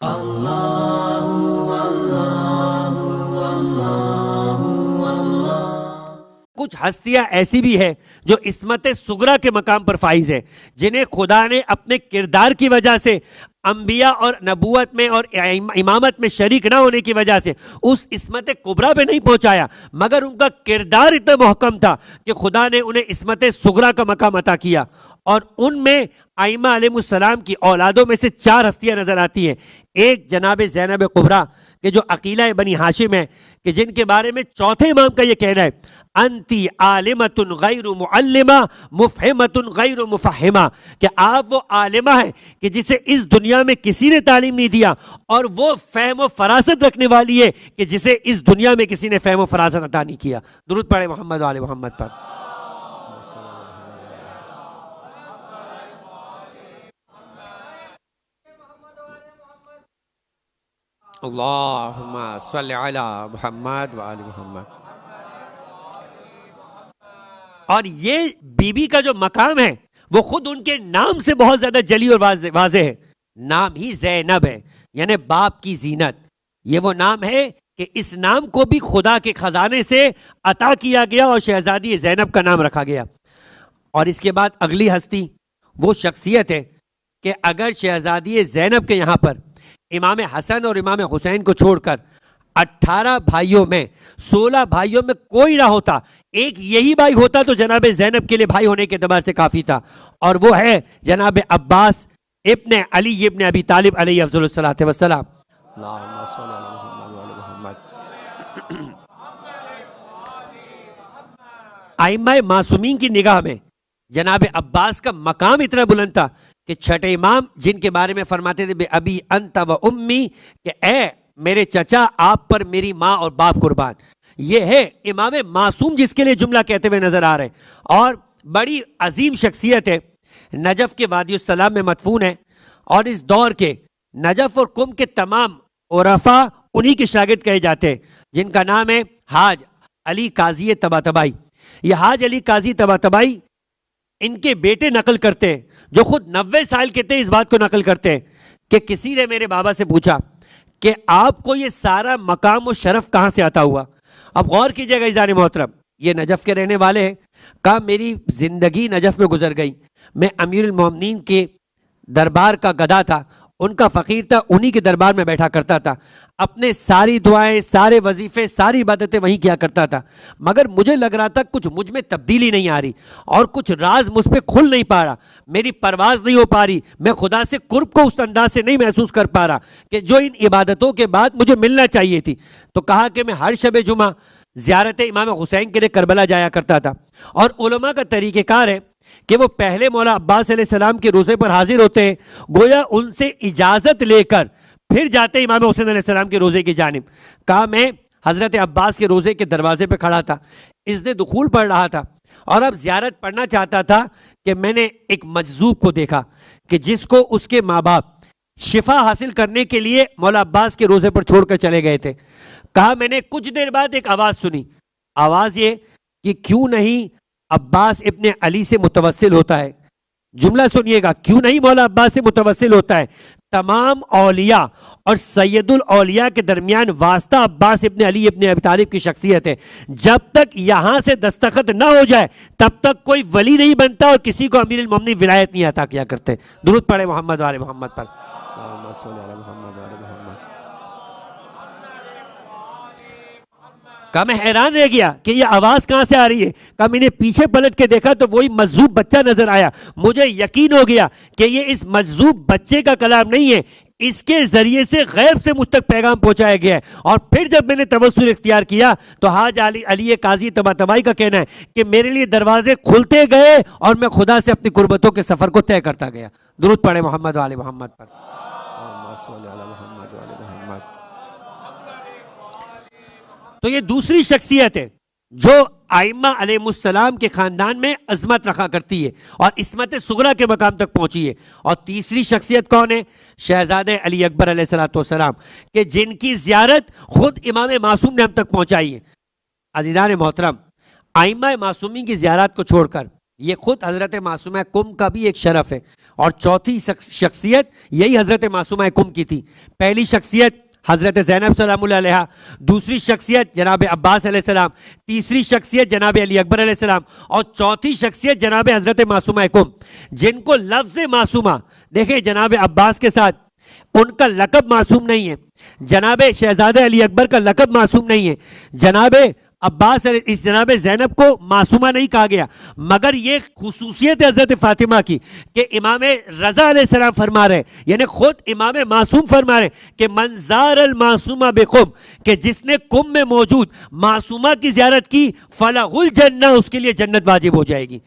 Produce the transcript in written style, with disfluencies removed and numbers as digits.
کچھ ہستیاں ایسی بھی ہیں جو عصمت صغرا کے مقام پر فائز ہے، جنہیں خدا نے اپنے کردار کی وجہ سے انبیاء اور نبوت میں اور امامت میں شریک نہ ہونے کی وجہ سے اس عصمت کبریٰ پہ نہیں پہنچایا، مگر ان کا کردار اتنا محکم تھا کہ خدا نے انہیں عصمت صغرا کا مقام عطا کیا۔ اور ان میں ائمہ علیہ السلام کی اولادوں میں سے 4 ہستیاں نظر آتی ہیں۔ ایک جناب زینب کبریٰ کہ جو عقیلہ بنی ہاشم ہے، کہ جن کے بارے میں چوتھے امام کا یہ کہنا ہے انتی عالمۃ غیر معلمہ مفہمۃ غیر مفہمہ، کہ آپ وہ عالمہ ہیں کہ جسے اس دنیا میں کسی نے تعلیم نہیں دیا، اور وہ فہم و فراست رکھنے والی ہے کہ جسے اس دنیا میں کسی نے فہم و فراست عطا نہیں کیا۔ درود پڑھے محمد و آل محمد پر۔ اللہم صلی علی محمد و آل محمد۔ اور یہ بی بی کا جو مقام ہے وہ خود ان کے نام سے بہت زیادہ جلی اور واضح ہے۔ نام ہی زینب ہے، یعنی باپ کی زینت۔ یہ وہ نام ہے کہ اس نام کو بھی خدا کے خزانے سے عطا کیا گیا اور شہزادی زینب کا نام رکھا گیا۔ اور اس کے بعد اگلی ہستی وہ شخصیت ہے کہ اگر شہزادی زینب کے یہاں پر امام حسن اور امام حسین کو چھوڑ کر 18 بھائیوں میں 16 بھائیوں میں کوئی نہ ہوتا، ایک یہی بھائی ہوتا تو جناب زینب کے لیے بھائی ہونے کے اعتبار سے کافی تھا، اور وہ ہے جناب عباس ابن علی ابن ابی طالب علیہ افضل الصلاۃ والسلام۔ اللہم صلی علی محمد و آل محمد۔ ائمہ معصومین کی نگاہ میں جناب عباس کا مقام اتنا بلند تھا کہ چھٹے امام جن کے بارے میں فرماتے تھے بے ابی انت و امی، کہ اے میرے چچا آپ پر میری ماں اور باپ قربان، یہ ہے امام معصوم جس کے لیے جملہ کہتے ہوئے نظر آ رہے ہیں۔ اور بڑی عظیم شخصیت ہے، نجف کے وادی السلام میں مدفون ہے، اور اس دور کے نجف اور قم کے تمام عرفاء انہی کے شاگرد کہے جاتے ہیں، جن کا نام ہے حاج علی قاضی طباطبائی۔ یہ حاج علی قاضی طباطبائی ان کے بیٹے نقل کرتے ہیں، جو خود 90 سال کے تھے، اس بات کو نقل کرتے ہیں کہ کسی نے میرے بابا سے پوچھا کہ آپ کو یہ سارا مقام و شرف کہاں سے آتا ہوا؟ اب غور کیجئے گا عزیزان محترم، یہ نجف کے رہنے والے ہیں۔ کہا میری زندگی نجف میں گزر گئی، میں امیر المومنین کے دربار کا گدا تھا، ان کا فقیر تھا، انہی کے دربار میں بیٹھا کرتا تھا، اپنے ساری دعائیں، سارے وظیفے، ساری عبادتیں وہیں کیا کرتا تھا، مگر مجھے لگ رہا تھا کچھ مجھ میں تبدیلی نہیں آ رہی، اور کچھ راز مجھ پہ کھل نہیں پا رہا، میری پرواز نہیں ہو پا رہی، میں خدا سے قرب کو اس انداز سے نہیں محسوس کر پا رہا کہ جو ان عبادتوں کے بعد مجھے ملنا چاہیے تھی۔ تو کہا کہ میں ہر شب جمعہ زیارت امام حسین کے لیے کربلا جایا کرتا تھا، اور علماء کا طریقہ کار ہے کہ وہ پہلے مولا عباس علیہ السلام کے روزے پر حاضر ہوتے ہیں، گویا ان سے اجازت لے کر پھر جاتے امام حسین علیہ السلام کے روزے کی جانب۔ کہا میں حضرت عباس کے روزے کے دروازے پہ کھڑا تھا، اس نے دخول پڑھ رہا تھا، اور اب زیارت پڑھنا چاہتا تھا کہ میں نے ایک مجذوب کو دیکھا کہ جس کو اس کے ماں باپ شفا حاصل کرنے کے لیے مولا عباس کے روزے پر چھوڑ کر چلے گئے تھے۔ کہا میں نے کچھ دیر بعد ایک آواز سنی، آواز یہ کہ کیوں نہیں عباس ابن علی سے متوسل ہوتا ہے۔ جملہ سنیے گا، کیوں نہیں مولا عباس سے متوسل ہوتا ہے؟ تمام اولیاء اور سید الاولیاء کے درمیان واسطہ عباس ابن علی ابن ابی طالب کی شخصیت ہے، جب تک یہاں سے دستخط نہ ہو جائے تب تک کوئی ولی نہیں بنتا، اور کسی کو امیر المومنین ولایت نہیں عطا کیا کرتے۔ درود پڑھے محمد و آل محمد پر۔ اللہم صلی علی محمد و آل محمد۔ کہا میں حیران رہ گیا کہ یہ آواز کہاں سے آ رہی ہے۔ کہا میں نے پیچھے پلٹ کے دیکھا تو وہی مجذوب بچہ نظر آیا، مجھے یقین ہو گیا کہ یہ اس مجذوب بچے کا کلام نہیں ہے، اس کے ذریعے سے غیب سے مجھ تک پیغام پہنچایا گیا ہے۔ اور پھر جب میں نے توسل اختیار کیا تو حاج علی قاضی طباطبائی کا کہنا ہے کہ میرے لیے دروازے کھلتے گئے اور میں خدا سے اپنی قربتوں کے سفر کو طے کرتا گیا۔ درود پڑھے محمد و آل محمد پر۔ تو یہ دوسری شخصیت ہے جو ائمہ علیہ السلام کے خاندان میں عظمت رکھا کرتی ہے اور عصمت صغرا کے مقام تک پہنچی ہے۔ اور تیسری شخصیت کون ہے؟ شہزادے علی اکبر علیہ السلام، کہ جن کی زیارت خود امام معصوم نے ہم تک پہنچائی ہے۔ عزیزان محترم، ائمہ معصومین کی زیارت کو چھوڑ کر یہ خود حضرت معصومہ قم کا بھی ایک شرف ہے، اور چوتھی شخصیت یہی حضرت معصومہ کم کی تھی. پہلی شخصیت حضرت زینب سلام اللہ علیہ، دوسری شخصیت جناب عباس علیہ السلام، تیسری شخصیت جناب علی اکبر علیہ السلام، اور چوتھی شخصیت جناب حضرت معصومہ کم، جن کو لفظ معصومہ دیکھیں جناب عباس کے ساتھ ان کا لقب معصوم نہیں ہے، جناب شہزادہ علی اکبر کا لقب معصوم نہیں ہے، جناب عباس اس جناب زینب کو معصومہ نہیں کہا گیا، مگر یہ خصوصیت حضرت فاطمہ کی کہ امام رضا علیہ السلام فرما رہے، یعنی خود امام معصوم فرما رہے کہ من زار المعصومہ بقم، کہ جس نے قم میں موجود معصومہ کی زیارت کی فلہ الجنہ، اس کے لیے جنت واجب ہو جائے گی.